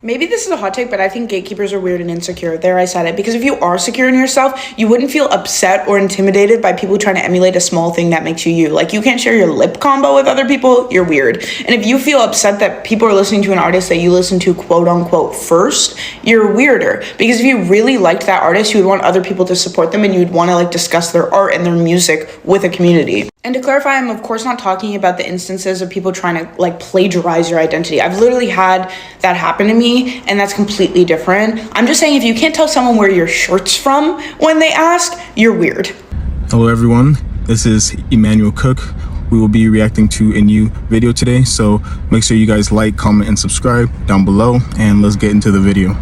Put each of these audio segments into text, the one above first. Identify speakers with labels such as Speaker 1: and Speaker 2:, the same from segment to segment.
Speaker 1: Maybe this is a hot take, but I think gatekeepers are weird and insecure. There, I said it. Because if you are secure in yourself, you wouldn't feel upset or intimidated by people trying to emulate a small thing that makes you you. Like, you can't share your lip combo with other people, you're weird. And if you feel upset that people are listening to an artist that you listen to quote unquote first, you're weirder. Because if you really liked that artist, you would want other people to support them and you'd want to like discuss their art and their music with a community. And to clarify, I'm of course not talking about the instances of people trying to like plagiarize your identity. I've literally had that happen to me, and that's completely different. I'm just saying, if you can't tell someone where your shirt's from when they ask, you're weird.
Speaker 2: Hello everyone, this is Emmanuel Cook. We will be reacting to a new video today, so make sure you guys like, comment, and subscribe down below, and let's get into the video.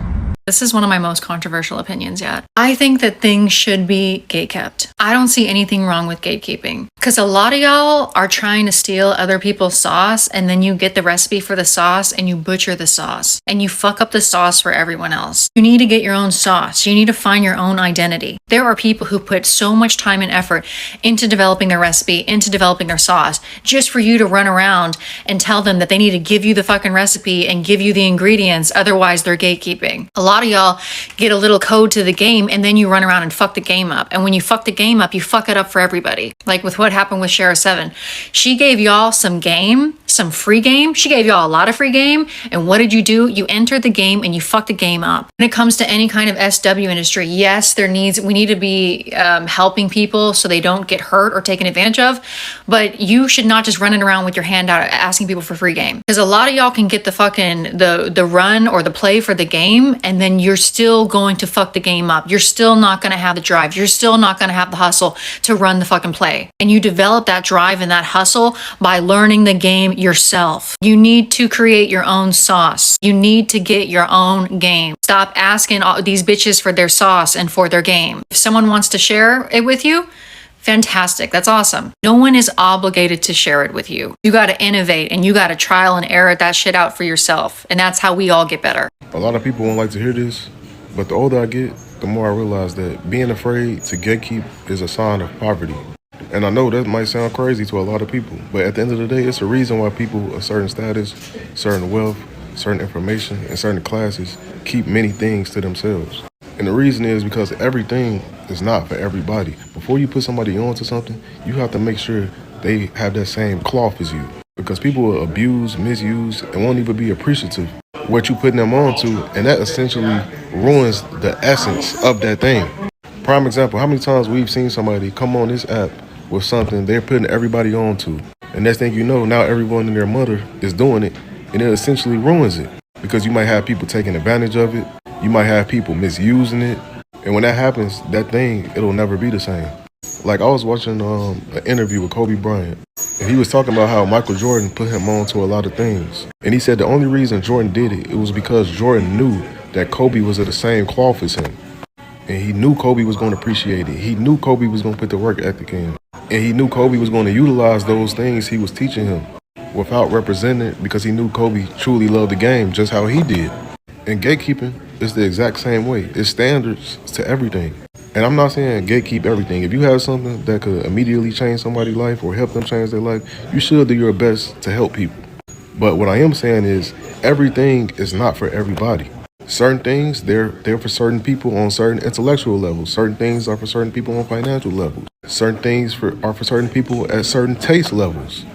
Speaker 3: This is one of my most controversial opinions yet. I think that things should be gatekept. I don't see anything wrong with gatekeeping, because a lot of y'all are trying to steal other people's sauce, and then you get the recipe for the sauce and you butcher the sauce and you fuck up the sauce for everyone else. You need to get your own sauce. You need to find your own identity. There are people who put so much time and effort into developing their recipe, into developing their sauce, just for you to run around and tell them that they need to give you the fucking recipe and give you the ingredients, otherwise they're gatekeeping. A lot of y'all get a little code to the game and then you run around and fuck the game up. And when you fuck the game up, you fuck it up for everybody. Like with what happened with Shara 7. She gave y'all some game, some free game. She gave y'all a lot of free game. And what did you do? You entered the game and you fucked the game up. When it comes to any kind of SW industry, yes, we need to be helping people so they don't get hurt or taken advantage of. But you should not just running around with your hand out asking people for free game. Because a lot of y'all can get the fucking the run or the play for the game, and then you're still going to fuck the game up. You're still not going to have the drive. You're still not going to have the hustle to run the fucking play. And you develop that drive and that hustle by learning the game yourself. You need to create your own sauce. You need to get your own game. Stop asking all these bitches for their sauce and for their game. If someone wants to share it with you, fantastic. That's awesome. No one is obligated to share it with you. You got to innovate and you got to trial and error that shit out for yourself. And that's how we all get better.
Speaker 4: A lot of people won't like to hear this, but the older I get, the more I realize that being afraid to gatekeep is a sign of poverty. And I know that might sound crazy to a lot of people, but at the end of the day, it's a reason why people of certain status, certain wealth, certain information, and certain classes keep many things to themselves. And the reason is because everything is not for everybody. Before you put somebody onto something, you have to make sure they have that same cloth as you. Because people will abuse, misuse, and won't even be appreciative of what you're putting them onto, and that essentially ruins the essence of that thing. Prime example, how many times we've seen somebody come on this app with something they're putting everybody onto, and next thing you know, now everyone and their mother is doing it, and it essentially ruins it. Because you might have people taking advantage of it, you might have people misusing it, and when that happens, that thing, it'll never be the same. Like, I was watching an interview with Kobe Bryant, and he was talking about how Michael Jordan put him on to a lot of things. And he said the only reason Jordan did it, it was because Jordan knew that Kobe was of the same cloth as him. And he knew Kobe was going to appreciate it. He knew Kobe was going to put the work ethic in. And he knew Kobe was going to utilize those things he was teaching him without representing it, because he knew Kobe truly loved the game just how he did. And gatekeeping is the exact same way. It's standards to everything. And I'm not saying gatekeep everything. If you have something that could immediately change somebody's life or help them change their life, you should do your best to help people. But what I am saying is everything is not for everybody. Certain things, they're for certain people on certain intellectual levels. Certain things are for certain people on financial levels. Certain things are for certain people at certain taste levels.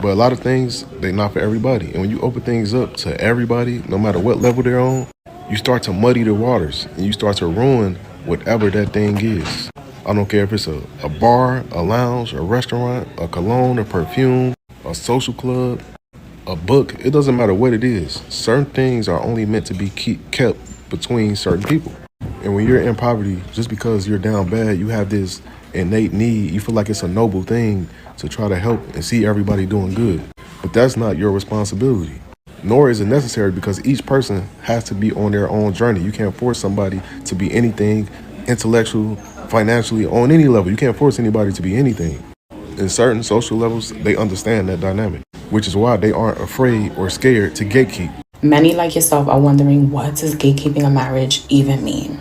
Speaker 4: But a lot of things, they're not for everybody. And when you open things up to everybody, no matter what level they're on, you start to muddy the waters and you start to ruin whatever that thing is. I don't care if it's a bar, a lounge, a restaurant, a cologne, a perfume, a social club, a book. It doesn't matter what it is. Certain things are only meant to be kept between certain people. And when you're in poverty, just because you're down bad, you have this innate need. You feel like it's a noble thing to try to help and see everybody doing good. But that's not your responsibility. Nor is it necessary, because each person has to be on their own journey. You can't force somebody to be anything intellectual, financially, on any level. You can't force anybody to be anything. In certain social levels, they understand that dynamic, which is why they aren't afraid or scared to gatekeep.
Speaker 5: Many like yourself are wondering, what does gatekeeping a marriage even mean?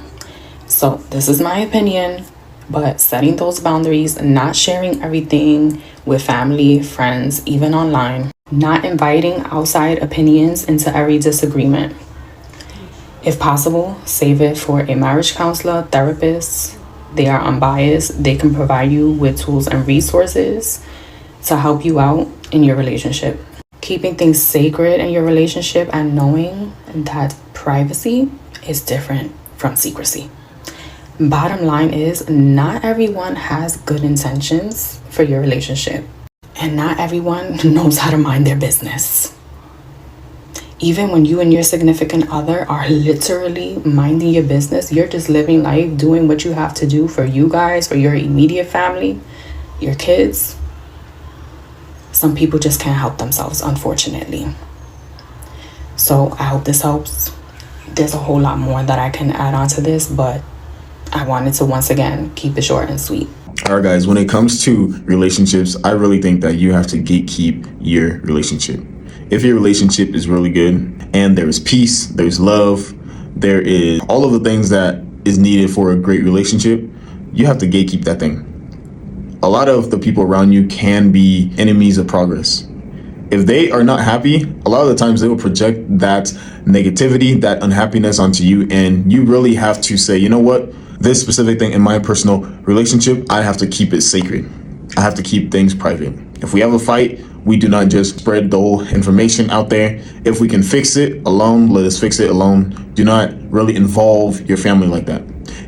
Speaker 5: So this is my opinion, but setting those boundaries, not sharing everything with family, friends, even online, not inviting outside opinions into every disagreement. If possible, save it for a marriage counselor, therapist. They are unbiased. They can provide you with tools and resources to help you out in your relationship. Keeping things sacred in your relationship and knowing that privacy is different from secrecy. Bottom line is, not everyone has good intentions for your relationship, and not everyone knows how to mind their business. Even when you and your significant other are literally minding your business, you're just living life, doing what you have to do for you guys, for your immediate family, your kids. Some people just can't help themselves, unfortunately. So I hope this helps. There's a whole lot more that I can add on to this, but I wanted to once again keep it short and sweet.
Speaker 2: All right, guys, when it comes to relationships, I really think that you have to gatekeep your relationship. If your relationship is really good and there is peace, there's love, there is all of the things that is needed for a great relationship, you have to gatekeep that thing. A lot of the people around you can be enemies of progress. If they are not happy, a lot of the times they will project that negativity, that unhappiness onto you, and you really have to say, you know what? This specific thing in my personal relationship, I have to keep it sacred. I have to keep things private. If we have a fight, we do not just spread the whole information out there. If we can fix it alone, let us fix it alone. Do not really involve your family like that.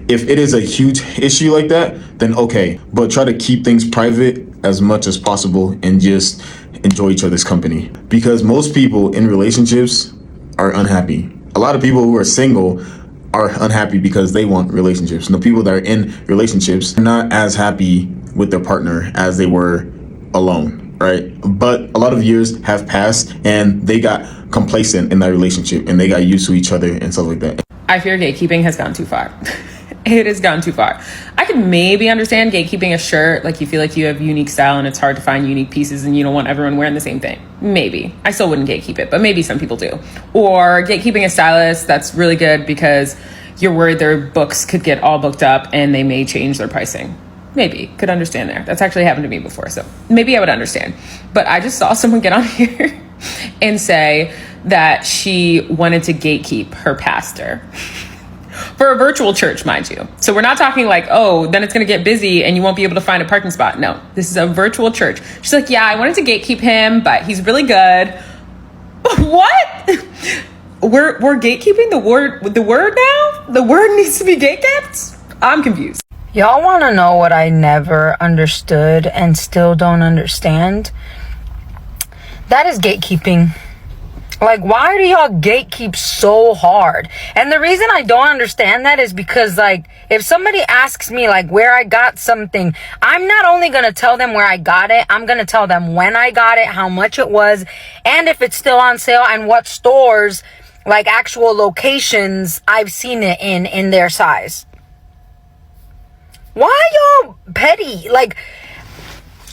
Speaker 2: If it is a huge issue like that, then okay, but try to keep things private as much as possible and just enjoy each other's company. Because most people in relationships are unhappy. A lot of people who are single are unhappy because they want relationships. And the people that are in relationships are not as happy with their partner as they were alone, right? But a lot of years have passed and they got complacent in that relationship and they got used to each other and stuff like that.
Speaker 6: I fear gatekeeping has gone too far. It has gone too far. I could maybe understand gatekeeping a shirt, like you feel like you have unique style and it's hard to find unique pieces and you don't want everyone wearing the same thing. Maybe. I still wouldn't gatekeep it, but maybe some people do. Or gatekeeping a stylist, that's really good because you're worried their books could get all booked up and they may change their pricing. Maybe. Could understand there. That's actually happened to me before, so maybe I would understand. But I just saw someone get on here and say that she wanted to gatekeep her pastor. For a virtual church, mind you. So we're not talking like, oh, then it's going to get busy and you won't be able to find a parking spot. No, this is a virtual church. She's like, yeah, I wanted to gatekeep him, but he's really good. What? We're gatekeeping the word now? The word needs to be gatekept? I'm confused.
Speaker 7: Y'all want to know what I never understood and still don't understand? That is gatekeeping. Like, why do y'all gatekeep so hard? And the reason I don't understand that is because, like, if somebody asks me, like, where I got something, I'm not only going to tell them where I got it, I'm going to tell them when I got it, how much it was, and if it's still on sale, and what stores, like, actual locations I've seen it in their size. Why y'all petty? Like,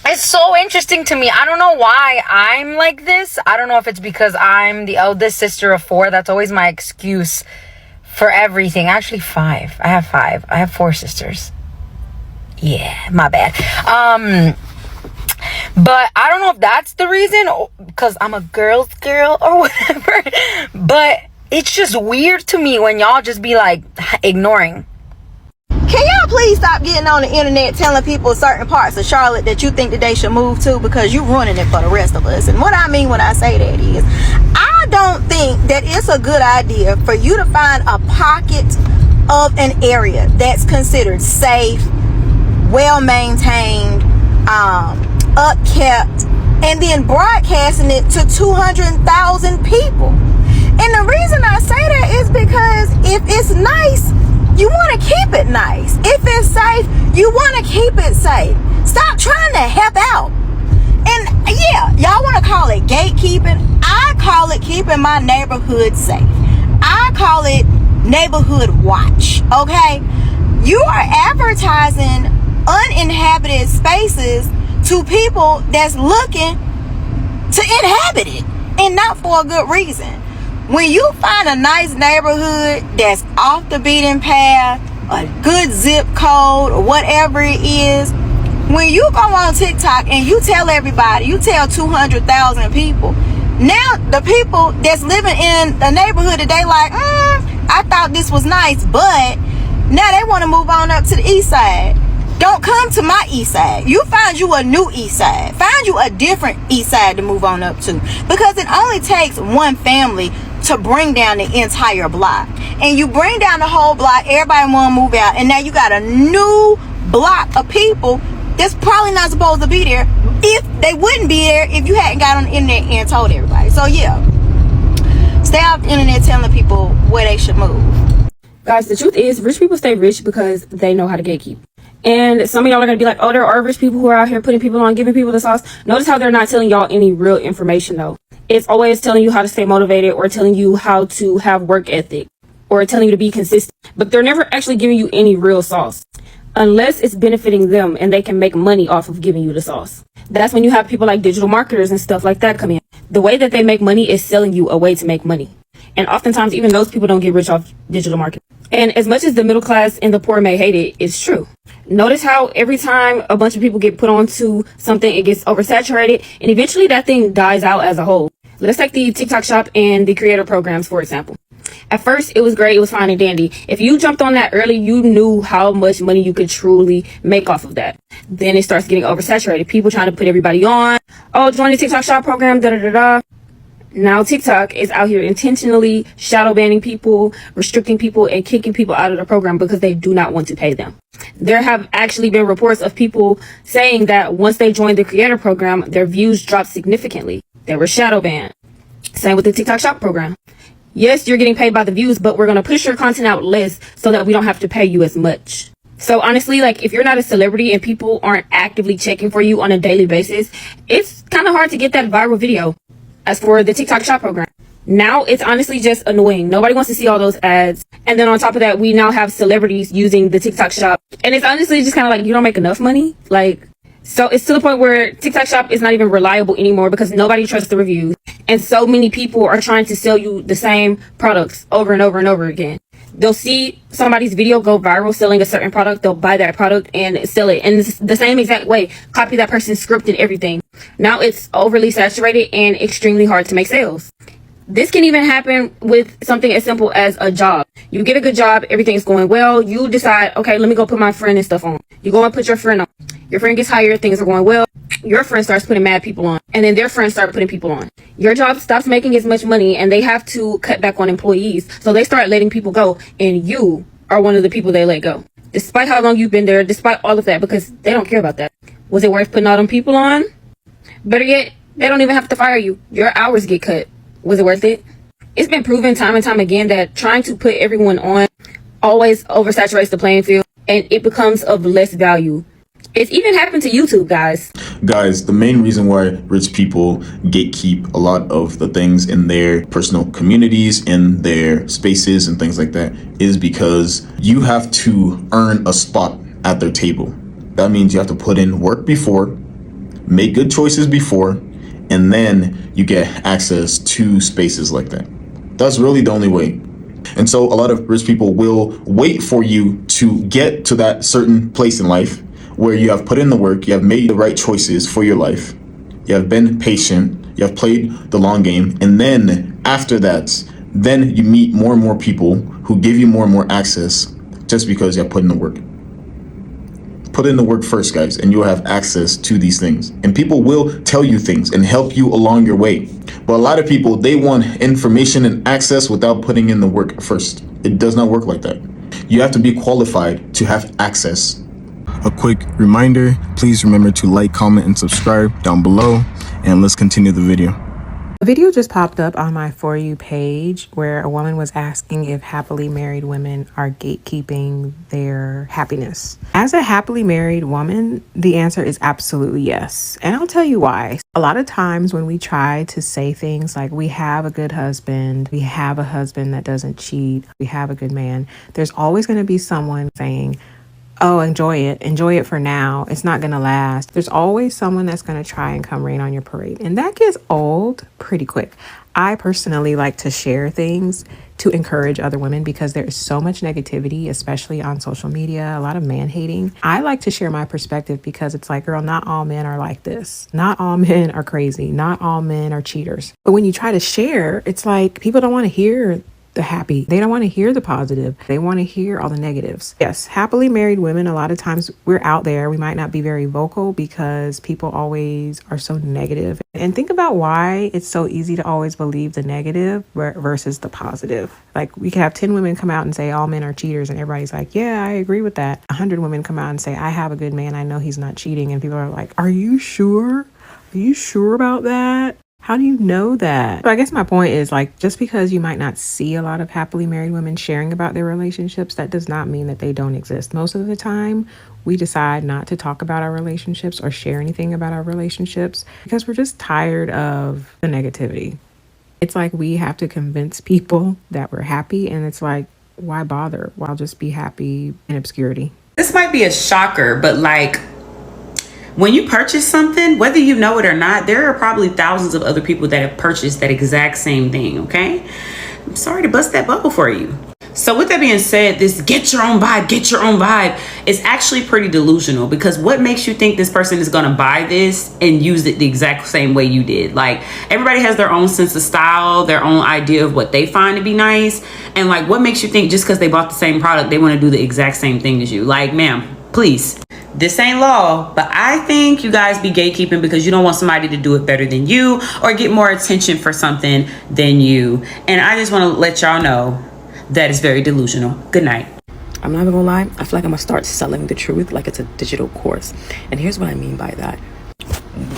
Speaker 7: it's so interesting to me. I don't know why I'm like this. I don't know if it's because I'm the eldest sister of 4. That's always my excuse for everything. Actually, 5. I have 5. I have 4 sisters. Yeah, my bad. But I don't know if that's the reason, because I'm a girl's girl or whatever. But it's just weird to me when y'all just be like ignoring.
Speaker 8: Can y'all please stop getting on the internet telling people certain parts of Charlotte that you think that they should move to, because you're ruining it for the rest of us. And what I mean when I say that is, I don't think that it's a good idea for you to find a pocket of an area that's considered safe, well maintained, upkept, and then broadcasting it to 200,000 people. And the reason I say that is because if it's nice, you want to keep it nice. If it's safe, you want to keep it safe. Stop trying to help out. And yeah, y'all want to call it gatekeeping. I call it keeping my neighborhood safe. I call it neighborhood watch, okay? You are advertising uninhabited spaces to people that's looking to inhabit it, and not for a good reason. When you find a nice neighborhood that's off the beaten path, a good zip code, or whatever it is, when you go on TikTok and you tell everybody, you tell 200,000 people, now the people that's living in the neighborhood that they like, I I thought this was nice, but now they want to move on up to the east side. Don't come to my east side. You find you a new east side. Find you a different east side to move on up to. Because it only takes one family to bring down the entire block. And you bring down the whole block, everybody want to move out, and now you got a new block of people that's probably not supposed to be there. If they wouldn't be there if you hadn't got on the internet and told everybody. So yeah, stay off the internet telling people where they should move.
Speaker 9: Guys, the truth is, rich people stay rich because they know how to gatekeep. And some of y'all are going to be like, oh, there are rich people who are out here putting people on, giving people the sauce. Notice how they're not telling y'all any real information, though. It's always telling you how to stay motivated, or telling you how to have work ethic, or telling you to be consistent. But they're never actually giving you any real sauce, unless it's benefiting them and they can make money off of giving you the sauce. That's when you have people like digital marketers and stuff like that come in. The way that they make money is selling you a way to make money. And oftentimes, even those people don't get rich off digital marketing. And as much as the middle class and the poor may hate it, it's true. Notice how every time a bunch of people get put onto something, it gets oversaturated, and eventually that thing dies out as a whole. Let's take the TikTok shop and the creator programs, for example. At first, it was great. It was fine and dandy. If you jumped on that early, you knew how much money you could truly make off of that. Then it starts getting oversaturated. People trying to put everybody on. Oh, join the TikTok shop program, da-da-da-da. Now TikTok is out here intentionally shadow banning people, restricting people, and kicking people out of the program because they do not want to pay them. There have actually been reports of people saying that once they joined the creator program, their views dropped significantly. They were shadow banned. Same with the TikTok shop program. Yes, you're getting paid by the views, but we're going to push your content out less so that we don't have to pay you as much. So honestly, like, if you're not a celebrity and people aren't actively checking for you on a daily basis, it's kind of hard to get that viral video. As for the TikTok shop program, now it's honestly just annoying. Nobody wants to see all those ads. And then on top of that, we now have celebrities using the TikTok shop. And it's honestly just kind of like, you don't make enough money. Like, so it's to the point where TikTok shop is not even reliable anymore because nobody trusts the reviews. And so many people are trying to sell you the same products over and over and over again. They'll see somebody's video go viral selling a certain product. They'll buy that product and sell it in the same exact way. Copy that person's script and everything. Now it's overly saturated and extremely hard to make sales. This can even happen with something as simple as a job. You get a good job, everything's going well. You decide, okay, let me go put my friend and stuff on. You go and put your friend on. Your friend gets hired, things are going well. Your friend starts putting mad people on. And then their friends start putting people on. Your job stops making as much money and they have to cut back on employees. So they start letting people go. And you are one of the people they let go. Despite how long you've been there, despite all of that, because they don't care about that. Was it worth putting all them people on? Better yet, they don't even have to fire you. Your hours get cut. Was it worth it? It's been proven time and time again that trying to put everyone on always oversaturates the playing field and it becomes of less value. It's even happened to YouTube, guys.
Speaker 2: Guys, the main reason why rich people gatekeep a lot of the things in their personal communities, in their spaces and things like that is because you have to earn a spot at their table. That means you have to put in work before, make good choices before, and then you get access to spaces like that. That's really the only way. And so a lot of rich people will wait for you to get to that certain place in life where you have put in the work, you have made the right choices for your life, you have been patient, you have played the long game, and then after that, then you meet more and more people who give you more and more access just because you have put in the work. Put in the work first, guys, and you'll have access to these things. And people will tell you things and help you along your way. But a lot of people, they want information and access without putting in the work first. It does not work like that. You have to be qualified to have access. A quick reminder, please remember to like, comment, and subscribe down below, and let's continue the video.
Speaker 10: A video just popped up on my For You page where a woman was asking if happily married women are gatekeeping their happiness. As a happily married woman, the answer is absolutely yes. And I'll tell you why. A lot of times when we try to say things like we have a good husband, we have a husband that doesn't cheat, we have a good man, there's always going to be someone saying, oh, enjoy it for now. It's not going to last. There's always someone that's going to try and come rain on your parade. And that gets old pretty quick. I personally like to share things to encourage other women because there is so much negativity, especially on social media, a lot of man hating. I like to share my perspective because it's like, girl, not all men are like this. Not all men are crazy. Not all men are cheaters. But when you try to share, it's like people don't want to hear the happy. They don't want to hear the positive. They want to hear all the negatives. Yes, happily married women, a lot of times we're out there. We might not be very vocal because people always are so negative. And think about why it's so easy to always believe the negative versus the positive. Like, we could have 10 women come out and say all men are cheaters, and everybody's like, yeah, I agree with that. 100 women come out and say, I have a good man, I know he's not cheating. And people are like, are you sure? Are you sure about that? How do you know that? So I guess my point is, like, just because you might not see a lot of happily married women sharing about their relationships, that does not mean that they don't exist. Most of the time, we decide not to talk about our relationships or share anything about our relationships because we're just tired of the negativity. It's like we have to convince people that we're happy, and it's like, why bother? Why just be happy in obscurity?
Speaker 11: This might be a shocker, but like, when you purchase something, whether you know it or not, there are probably thousands of other people that have purchased that exact same thing, okay? I'm sorry to bust that bubble for you. So with that being said, this get your own vibe is actually pretty delusional, because what makes you think this person is going to buy this and use it the exact same way you did? Like, everybody has their own sense of style, their own idea of what they find to be nice. And like, what makes you think just because they bought the same product, they want to do the exact same thing as you? Like, ma'am, please. This ain't law, but I think you guys be gatekeeping because you don't want somebody to do it better than you or get more attention for something than you. And I just want to let y'all know that is very delusional. Good night.
Speaker 5: I'm not even gonna lie, I feel like I'm gonna start selling the truth like it's a digital course. And here's what I mean by that.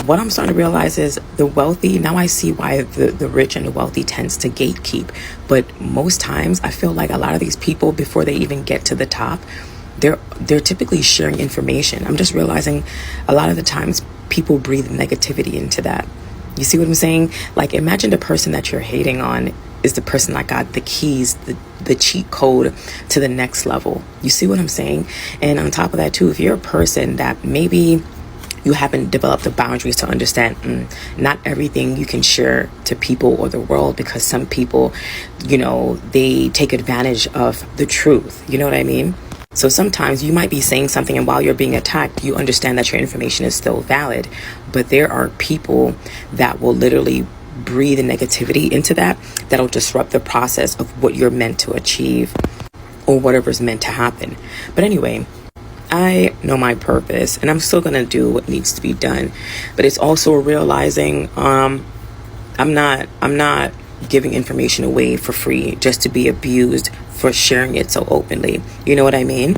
Speaker 5: What I'm starting to realize is the wealthy, now I see why the rich and the wealthy tends to gatekeep. But most times I feel like a lot of these people, before they even get to the top, they're typically sharing information. I'm just realizing a lot of the times people breathe negativity into that. You see what I'm saying? Like, imagine the person that you're hating on is the person that got the keys, the cheat code to the next level. You see what I'm saying? And on top of that too, if you're a person that maybe you haven't developed the boundaries to understand not everything you can share to people or the world, because some people, you know, they take advantage of the truth. You know what I mean? So sometimes you might be saying something, and while you're being attacked, you understand that your information is still valid. But there are people that will literally breathe negativity into that'll disrupt the process of what you're meant to achieve or whatever's meant to happen. But anyway, I know my purpose, and I'm still going to do what needs to be done. But it's also realizing I'm not giving information away for free just to be abused for sharing it so openly. You know what I mean?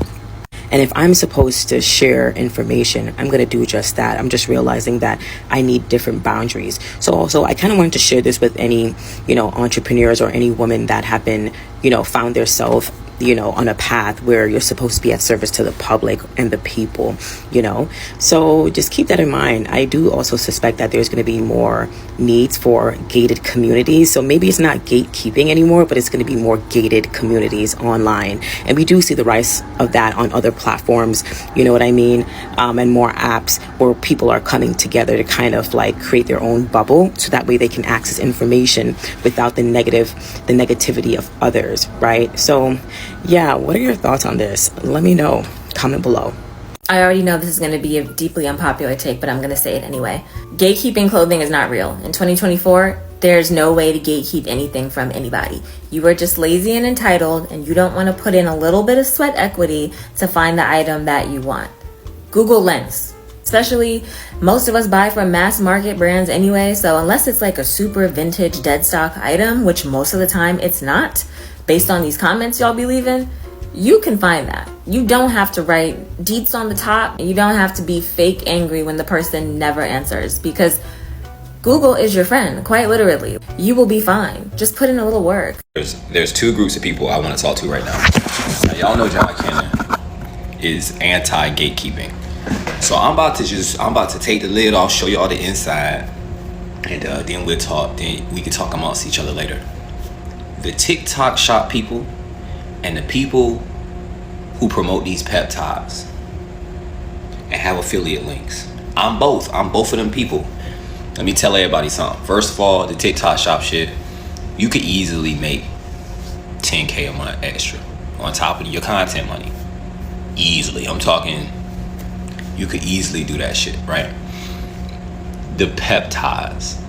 Speaker 5: And if I'm supposed to share information, I'm going to do just that. I'm just realizing that I need different boundaries. So also, I kind of wanted to share this with any, you know, entrepreneurs or any women that have been, you know, found themselves, you know, on a path where you're supposed to be at service to the public and the people, you know. So just keep that in mind. I do also suspect that there's going to be more needs for gated communities. So maybe it's not gatekeeping anymore, but it's going to be more gated communities online. And we do see the rise of that on other platforms, you know what I mean? And more apps where people are coming together to kind of like create their own bubble, so that way they can access information without the negativity of others, right? So yeah, what are your thoughts on this? Let me know. Comment below.
Speaker 12: I already know this is going to be a deeply unpopular take, but I'm going to say it anyway. Gatekeeping clothing is not real. In 2024, there's no way to gatekeep anything from anybody. You are just lazy and entitled, and you don't want to put in a little bit of sweat equity to find the item that you want. Google Lens. Especially, most of us buy from mass market brands anyway, so unless it's like a super vintage dead stock item, which most of the time it's not, based on these comments y'all be leaving, you can find that. You don't have to write deets on the top. You don't have to be fake angry when the person never answers, because Google is your friend, quite literally. You will be fine. Just put in a little work.
Speaker 13: There's two groups of people I want to talk to right now. Now y'all know John Cannon is anti-gatekeeping. So I'm about to take the lid off, show you all the inside, and then we'll talk. Then we can talk amongst each other later. The TikTok shop people and the people who promote these peptides and have affiliate links. I'm both of them people. Let me tell everybody something. First of all, the TikTok shop shit, you could easily make 10K a month extra on top of your content money. Easily. I'm talking, you could easily do that shit, right? The peptides.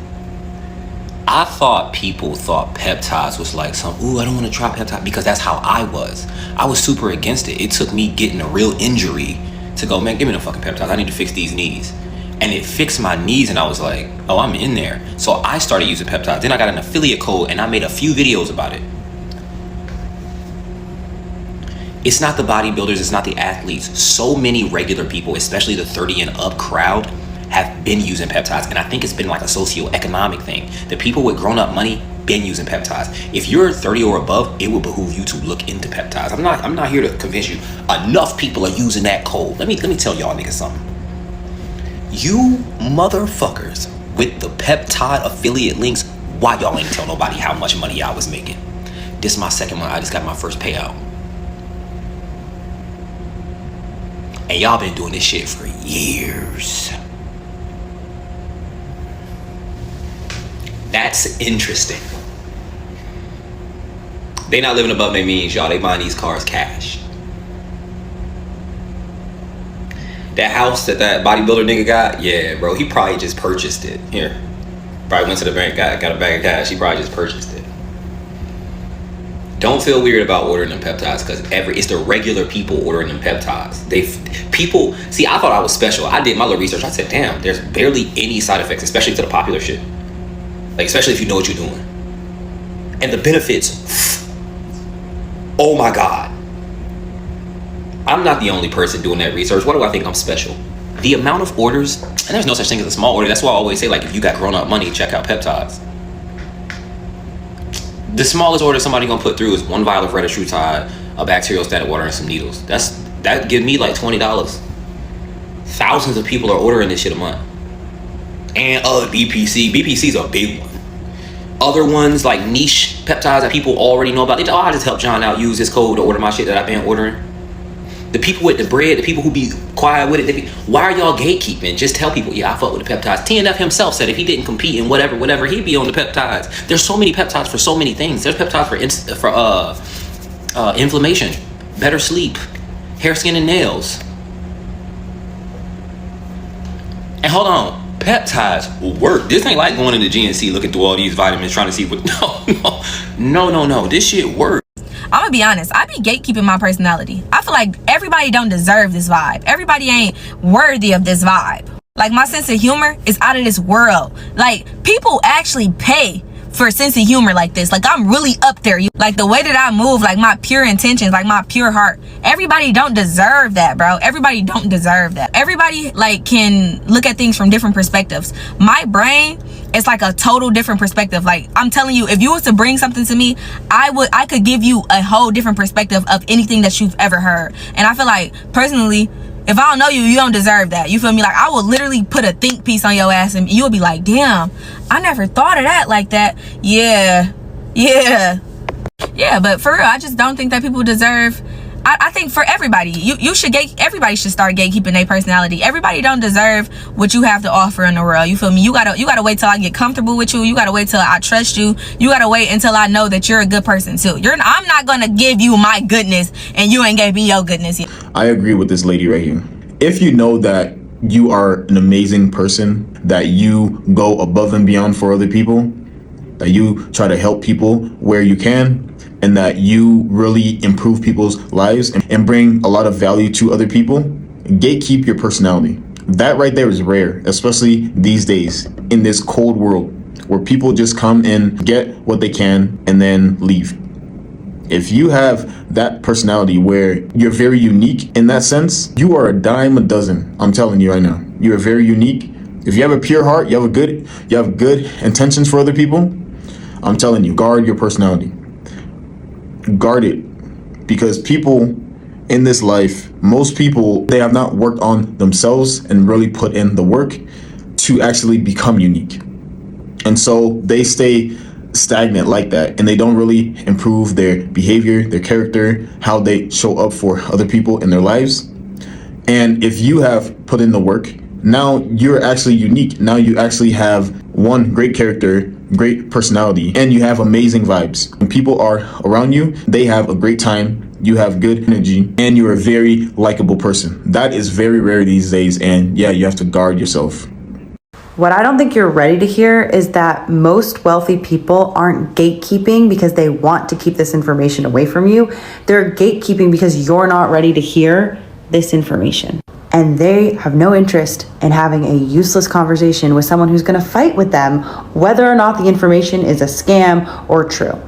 Speaker 13: I thought people thought peptides was like some, ooh, I don't want to try peptide, because that's how I was. I was super against it. It took me getting a real injury to go, man, give me the fucking peptides. I need to fix these knees. And it fixed my knees, and I was like, oh, I'm in there. So I started using peptides. Then I got an affiliate code, and I made a few videos about it. It's not the bodybuilders, it's not the athletes. So many regular people, especially the 30 and up crowd, have been using peptides. And I think it's been like a socioeconomic thing. The people with grown up money been using peptides. If you're 30 or above, it would behoove you to look into peptides. I'm not here to convince you. Enough people are using that code. Let me tell y'all niggas something. You motherfuckers with the peptide affiliate links, why y'all ain't tell nobody how much money I was making? This is my second one. I just got my first payout. And y'all been doing this shit for years. That's interesting. They not living above their means, y'all. They buying these cars cash. That house that bodybuilder nigga got, yeah, bro, he probably just purchased it. Here. Probably went to the bank, got a bag of cash. He probably just purchased it. Don't feel weird about ordering them peptides, because it's the regular people ordering them peptides. See, I thought I was special. I did my little research. I said, damn, there's barely any side effects, especially to the popular shit. Like, especially if you know what you're doing. And the benefits, oh my God. I'm not the only person doing that research. Why do I think I'm special? The amount of orders, and there's no such thing as a small order. That's why I always say, like, if you got grown up money, check out peptides. The smallest order somebody gonna put through is 1 vial of retatrutide, a bacteriostatic water, and some needles. That give me like $20. Thousands of people are ordering this shit a month. And BPC. BPC is a big one. Other ones like niche peptides that people already know about. I just help John out, use this code to order my shit that I've been ordering. The people with the bread, the people who be quiet with it, why are y'all gatekeeping? Just tell people, yeah, I fuck with the peptides. TNF himself said if he didn't compete in whatever, he'd be on the peptides. There's so many peptides for so many things. There's peptides for inflammation, better sleep, hair, skin, and nails. And hold on, peptides will work. This ain't like going into GNC looking through all these vitamins trying to see what. No. This shit works.
Speaker 14: I'm gonna be honest, I be gatekeeping my personality. I feel like everybody don't deserve this vibe. Everybody ain't worthy of this vibe. Like, my sense of humor is out of this world. Like, people actually pay for a sense of humor like this. Like, I'm really up there. Like, the way that I move, like my pure intentions, like my pure heart. Everybody don't deserve that, bro. Everybody don't deserve that. Everybody, like, can look at things from different perspectives. My brain, it's like a total different perspective. Like, I'm telling you, if you was to bring something to me, I could give you a whole different perspective of anything that you've ever heard. And I feel like, personally, if I don't know you, you don't deserve that. You feel me? Like, I will literally put a think piece on your ass and you'll be like, damn, I never thought of that like that. Yeah, but for real, I just don't think that people deserve. I think for everybody, everybody should start gatekeeping their personality. Everybody don't deserve what you have to offer in the world. You feel me? You gotta wait till I get comfortable with you. You gotta wait till I trust you. You gotta wait until I know that you're a good person too. I'm not gonna give you my goodness and you ain't gave me your goodness yet.
Speaker 2: I agree with this lady right here. If you know that you are an amazing person, that you go above and beyond for other people, that you try to help people where you can, and that you really improve people's lives and bring a lot of value to other people, gatekeep your personality. That right there is rare, especially these days in this cold world where people just come and get what they can and then leave. If you have that personality where you're very unique in that sense, you are a dime a dozen. I'm telling you right now, you are very unique. If you have a pure heart, you have good intentions for other people, I'm telling you, guard your personality. Guard it, because people in this life, most people, they have not worked on themselves and really put in the work to actually become unique. And so they stay stagnant like that, and they don't really improve their behavior, their character, how they show up for other people in their lives. And if you have put in the work, now you're actually unique. Now you actually have one great character, great personality, and you have amazing vibes. When people are around you, they have a great time, you have good energy, and you're a very likable person. That is very rare these days, and yeah, you have to guard yourself.
Speaker 15: What I don't think you're ready to hear is that most wealthy people aren't gatekeeping because they want to keep this information away from you. They're gatekeeping because you're not ready to hear this information. And they have no interest in having a useless conversation with someone who's going to fight with them whether or not the information is a scam or true.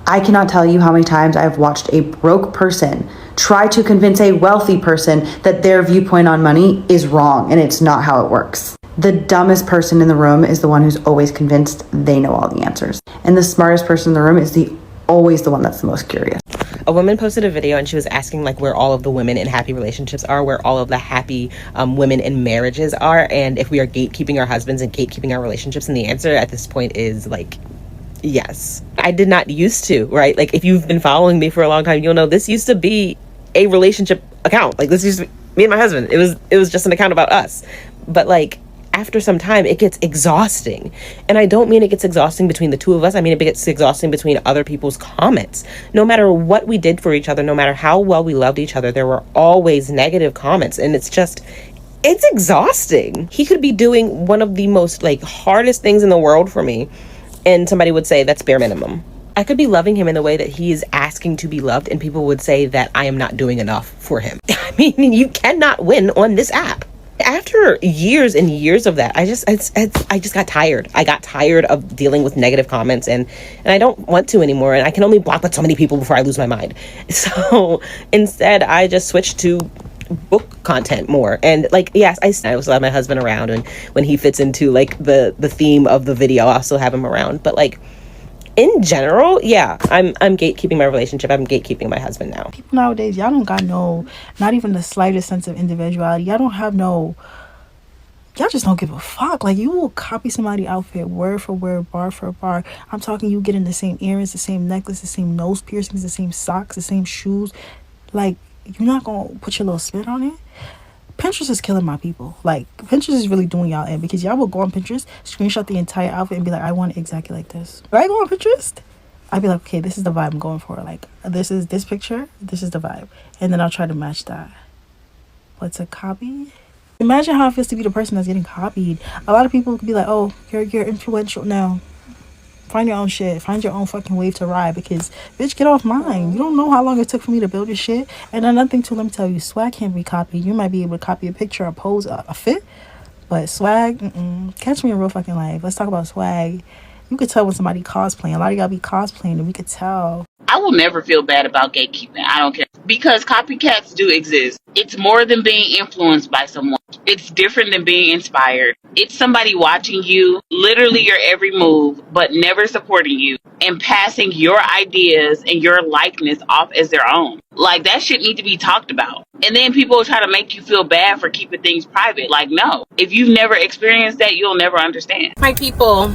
Speaker 15: I cannot tell you how many times I've watched a broke person try to convince a wealthy person that their viewpoint on money is wrong and it's not how it works. The dumbest person in the room is the one who's always convinced they know all the answers. And the smartest person in the room is always the one that's the most curious.
Speaker 16: A woman posted a video and she was asking like where all of the women in happy relationships are, where all of the happy women in marriages are, and if we are gatekeeping our husbands and gatekeeping our relationships. And the answer at this point is like, yes. I did not used to, right? Like if you've been following me for a long time, you'll know this used to be a relationship account. Like this used to be me and my husband. It was just an account about us. But like after some time, it gets exhausting. And I don't mean it gets exhausting between the two of us. I mean, it gets exhausting between other people's comments. No matter what we did for each other, no matter how well we loved each other, there were always negative comments. And it's exhausting. He could be doing one of the most like hardest things in the world for me, and somebody would say that's bare minimum. I could be loving him in the way that he is asking to be loved, and people would say that I am not doing enough for him. I mean, you cannot win on this app. After years and years of that, I just got tired. I got tired of dealing with negative comments, and I don't want to anymore. And I can only block with so many people before I lose my mind. So instead, I just switched to book content more. And like, yes, I still have my husband around, and when he fits into like the theme of the video, I'll still have him around. But like in general, yeah, I'm gatekeeping my relationship. I'm gatekeeping my husband now.
Speaker 17: People nowadays, y'all don't got not even the slightest sense of individuality. Y'all don't have y'all just don't give a fuck. Like, you will copy somebody's outfit word for word, bar for bar. I'm talking you getting the same earrings, the same necklace, the same nose piercings, the same socks, the same shoes. Like, you're not gonna put your little spin on it. Pinterest is killing my people. Like, Pinterest is really doing y'all in, because y'all will go on Pinterest, screenshot the entire outfit and be like, I want it exactly like this. When I go on Pinterest, I'd be like, okay, this is the vibe I'm going for. Like, this is this picture, this is the vibe. And then I'll try to match that. What's a copy? Imagine how it feels to be the person that's getting copied. A lot of people could be like, oh, you're influential now. Find your own shit. Find your own fucking wave to ride, because, bitch, get off mine. You don't know how long it took for me to build this shit. And another thing too, let me tell you, swag can't be copied. You might be able to copy a picture, a pose, a fit, but swag, catch me in real fucking life. Let's talk about swag. You could tell when somebody cosplaying. A lot of y'all be cosplaying, and we could tell.
Speaker 18: I will never feel bad about gatekeeping. I don't care. Because copycats do exist. It's more than being influenced by someone. It's different than being inspired. It's somebody watching you, literally your every move, but never supporting you and passing your ideas and your likeness off as their own. Like, that shit need to be talked about. And then people will try to make you feel bad for keeping things private. Like, no. If you've never experienced that, you'll never understand.
Speaker 9: My people,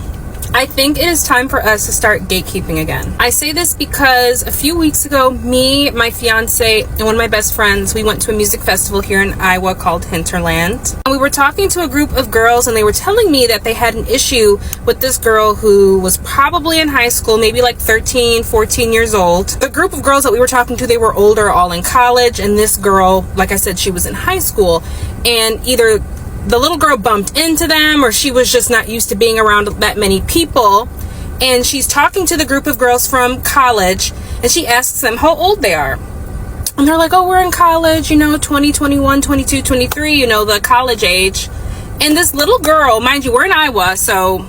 Speaker 9: I think it is time for us to start gatekeeping again. I say this because a few weeks ago, me, my fiance, and one of my best friends, we went to a music festival here in Iowa called Hinterland. And we were talking to a group of girls, and they were telling me that they had an issue with this girl who was probably in high school, maybe like 13, 14 years old. The group of girls that we were talking to, they were older, all in college, and this girl, like I said, she was in high school. And either the little girl bumped into them, or she was just not used to being around that many people. And she's talking to the group of girls from college, and she asks them how old they are. And they're like, oh, we're in college, 20, 21, 22, 23, the college age. And this little girl, mind you, we're in Iowa, so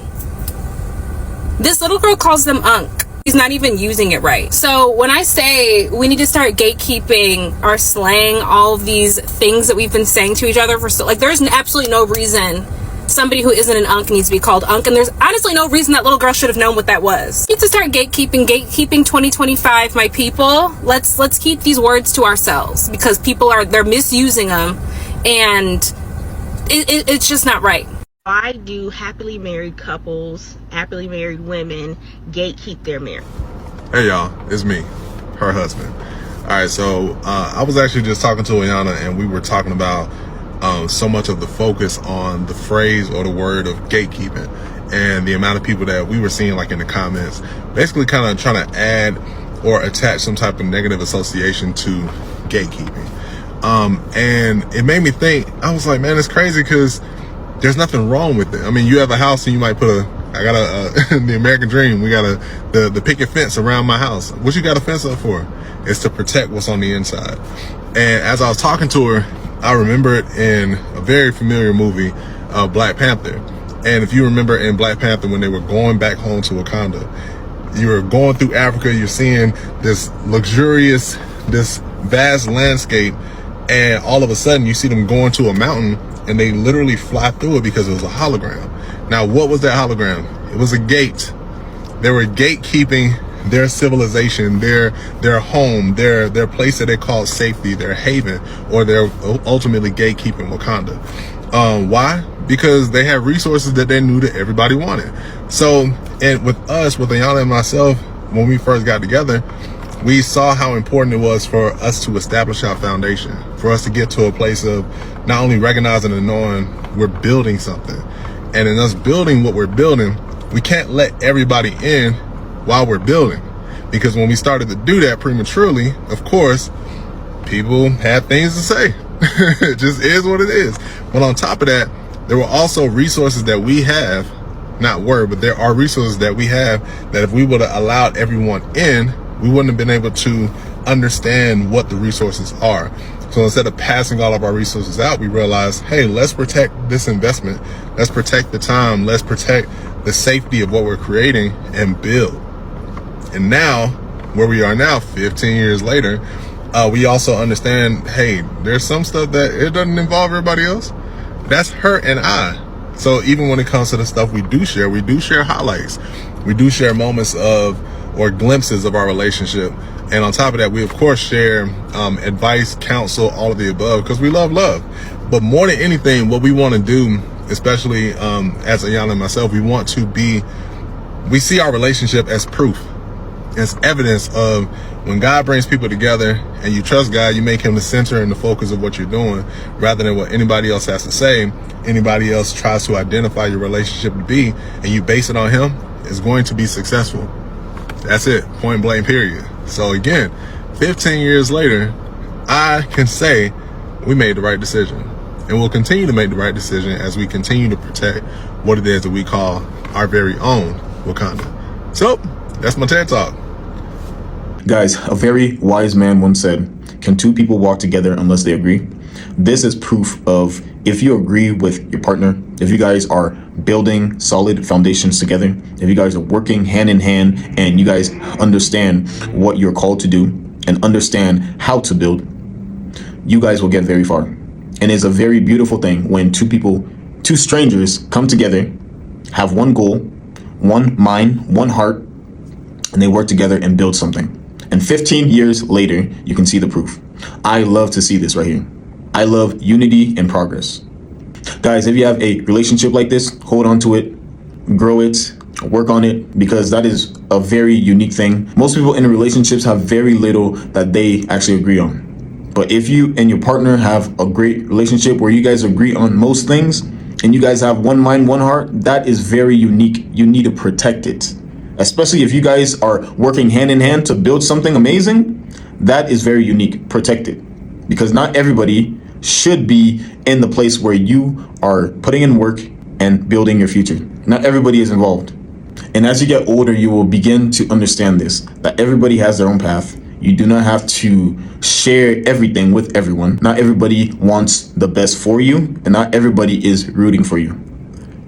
Speaker 9: this little girl calls them unk. He's not even using it right. So when I say we need to start gatekeeping our slang, all of these things that we've been saying to each other for there's absolutely no reason somebody who isn't an unk needs to be called unk, and there's honestly no reason that little girl should have known what that was. We need to start gatekeeping 2025, my people. Let's keep these words to ourselves, because people they're misusing them, and it's just not right.
Speaker 19: Why do happily married couples, happily married women gatekeep their marriage?
Speaker 4: Hey y'all, it's me, her husband. All right, so I was actually just talking to Ayana, and we were talking about so much of the focus on the phrase or the word of gatekeeping, and the amount of people that we were seeing like in the comments, basically kind of trying to add or attach some type of negative association to gatekeeping. And it made me think, I was like, man, it's crazy, because there's nothing wrong with it. I mean, you have a house and you might put I got the American dream. We got the picket fence around my house. What you got a fence up for? It's to protect what's on the inside. And as I was talking to her, I remember it in a very familiar movie, Black Panther. And if you remember in Black Panther, when they were going back home to Wakanda, you were going through Africa, you're seeing this luxurious, this vast landscape, and all of a sudden you see them going to a mountain and they literally fly through it because it was a hologram. Now, what was that hologram? It was a gate. They were gatekeeping their civilization, their home, their place that they called safety, their haven, or they're ultimately gatekeeping Wakanda. Why? Because they had resources that they knew that everybody wanted. So, and with us, with Ayana and myself, when we first got together, we saw how important it was for us to establish our foundation, for us to get to a place of not only recognizing and knowing we're building something. And in us building what we're building, we can't let everybody in while we're building. Because when we started to do that prematurely, of course, people had things to say. It just is what it is. But on top of that, there were also resources that we have, but there are resources that we have that if we would have allowed everyone in, we wouldn't have been able to understand what the resources are. So instead of passing all of our resources out, we realized, hey, let's protect this investment. Let's protect the time. Let's protect the safety of what we're creating and build. And now, where we are now, 15 years later, we also understand, hey, there's some stuff that it doesn't involve everybody else. That's her and I. So even when it comes to the stuff we do share highlights. We do share moments of, or glimpses of our relationship. And on top of that, we of course share advice, counsel, all of the above, because we love love. But more than anything, what we want to do, especially as Ayana and myself, we see our relationship as proof. It's evidence of when God brings people together and you trust God, you make him the center and the focus of what you're doing rather than what anybody else has to say. Anybody else tries to identify your relationship to be, and you base it on him, it's going to be successful. That's it, point blank, period. So again, 15 years later, I can say we made the right decision, and we'll continue to make the right decision as we continue to protect what it is that we call our very own Wakanda. So that's my TED Talk.
Speaker 2: Guys, a very wise man once said, can two people walk together unless they agree? This is proof of if you agree with your partner, if you guys are building solid foundations together, if you guys are working hand in hand and you guys understand what you're called to do and understand how to build, you guys will get very far. And it's a very beautiful thing when two strangers come together, have one goal, one mind, one heart, and they work together and build something. And 15 years later, you can see the proof. I love to see this right here. I love unity and progress. Guys, if you have a relationship like this, hold on to it, grow it, work on it, because that is a very unique thing. Most people in relationships have very little that they actually agree on. But if you and your partner have a great relationship where you guys agree on most things and you guys have one mind, one heart, that is very unique. You need to protect it. Especially if you guys are working hand in hand to build something amazing, that is very unique. Protect it. Because not everybody should be in the place where you are putting in work and building your future. Not everybody is involved. And as you get older, you will begin to understand this, that everybody has their own path. You do not have to share everything with everyone. Not everybody wants the best for you, and not everybody is rooting for you.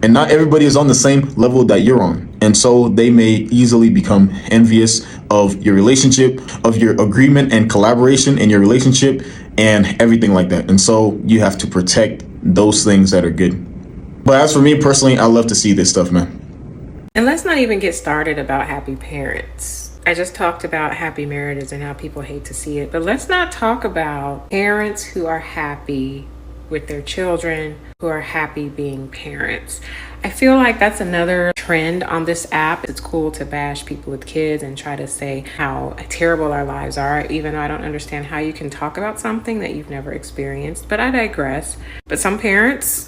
Speaker 2: And not everybody is on the same level that you're on. And so they may easily become envious of your relationship, of your agreement and collaboration in your relationship and everything like that. And so you have to protect those things that are good. But as for me personally, I love to see this stuff, man.
Speaker 10: And let's not even get started about happy parents. I just talked about happy marriages and how people hate to see it. But let's not talk about parents who are happy with their children, who are happy being parents. I feel like that's another trend on this app. It's cool to bash people with kids and try to say how terrible our lives are, even though I don't understand how you can talk about something that you've never experienced. But I digress. But some parents,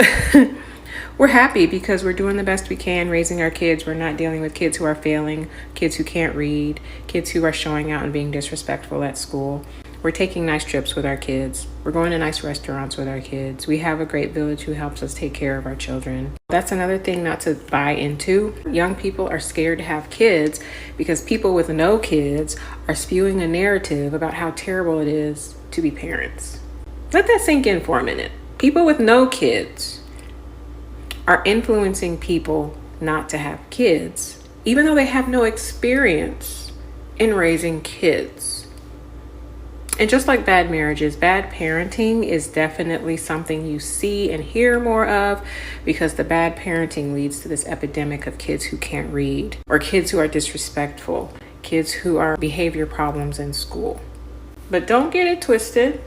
Speaker 10: we're happy because we're doing the best we can raising our kids. We're not dealing with kids who are failing, kids who can't read, kids who are showing out and being disrespectful at school. We're taking nice trips with our kids. We're going to nice restaurants with our kids. We have a great village who helps us take care of our children. That's another thing not to buy into. Young people are scared to have kids because people with no kids are spewing a narrative about how terrible it is to be parents. Let that sink in for a minute. People with no kids are influencing people not to have kids, even though they have no experience in raising kids. And just like bad marriages, bad parenting is definitely something you see and hear more of, because the bad parenting leads to this epidemic of kids who can't read, or kids who are disrespectful, kids who are behavior problems in school. But don't get it twisted.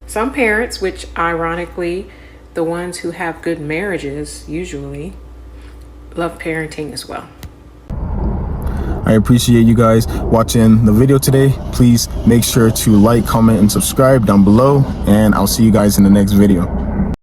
Speaker 10: Some parents, which ironically, the ones who have good marriages usually, love parenting as well.
Speaker 2: I appreciate you guys watching the video today. Please make sure to like, comment, and subscribe down below, and I'll see you guys in the next video.